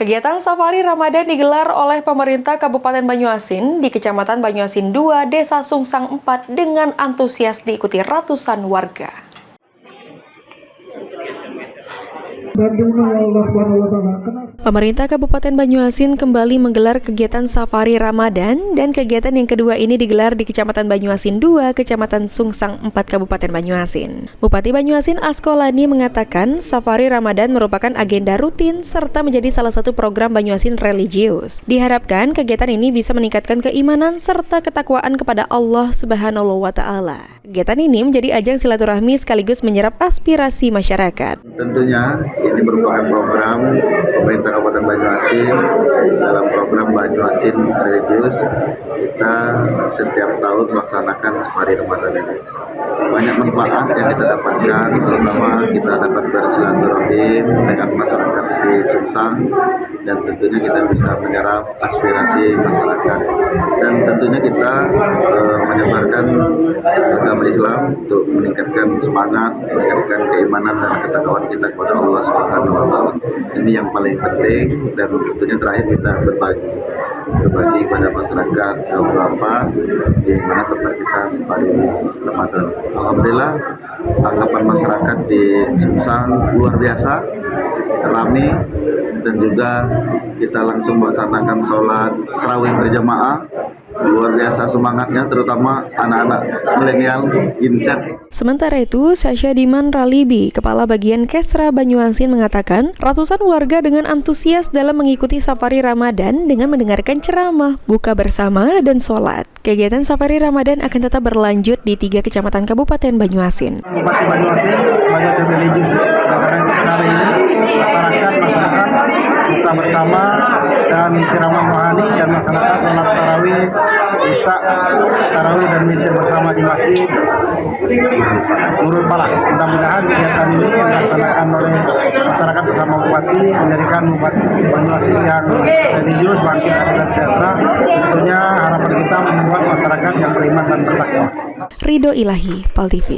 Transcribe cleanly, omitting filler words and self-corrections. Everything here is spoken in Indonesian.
Kegiatan Safari Ramadan digelar oleh pemerintah Kabupaten Banyuasin di Kecamatan Banyuasin 2, Desa Sungsang 4 dengan antusias diikuti ratusan warga. Pemerintah Kabupaten Banyuasin kembali menggelar kegiatan Safari Ramadan dan kegiatan yang kedua ini digelar di Kecamatan Banyuasin 2, Kecamatan Sungsang 4, Kabupaten Banyuasin. Bupati Banyuasin Askolani mengatakan Safari Ramadan merupakan agenda rutin serta menjadi salah satu program Banyuasin religius. Diharapkan kegiatan ini bisa meningkatkan keimanan serta ketakwaan kepada Allah Subhanahu wa Ta'ala. Kegiatan ini menjadi ajang silaturahmi sekaligus menyerap aspirasi masyarakat. Tentunya ini merupakan program pemerintah Kabupaten Banyuasin. Dalam program Banyuasin religius, kita setiap tahun melaksanakan Safari Ramadan ini. Banyak manfaat yang kita dapatkan, terutama kita dapat bersilaturahmi dengan masyarakat di Sungsang, dan tentunya kita bisa menyerap aspirasi masyarakat. Dan tentunya kita menyebarkan agama Islam untuk meningkatkan semangat, meningkatkan keimanan dan ketakwaan kita kepada Allah Subhanahu wa Ta'ala. Ini yang paling penting, dan tentunya terakhir kita berbagi kepada masyarakat beberapa di mana tempat kita Safari Ramadan. Alhamdulillah tanggapan masyarakat di Sungsang luar biasa, ramai, dan juga kita langsung melaksanakan sholat tarawih berjamaah. Luar biasa semangatnya, terutama anak-anak milenial inset. Sementara itu, Sasha Diman Ralibi, Kepala Bagian Kesra Banyuasin mengatakan, ratusan warga dengan antusias dalam mengikuti Safari Ramadan dengan mendengarkan ceramah, buka bersama, dan sholat. Kegiatan Safari Ramadan akan tetap berlanjut di 3 kecamatan Kabupaten Banyuasin. Bupati Banyuasin religius. Karena itu pada hari ini masyarakat buka bersama dan ceramah rohani dan melaksanakan sholat tarawih, isya, tarawih dan witir bersama di masjid Nurul Falah. Mudah-mudahan kegiatan ini yang dilaksanakan oleh masyarakat bersama Bupati menjadikan Bupati Banyuasin yang religius, bangkit, adil dan sejahtera. Tentunya harapan kita membuat masyarakat yang beriman dan bertakwa. Ridho Ilahi, PAL TV.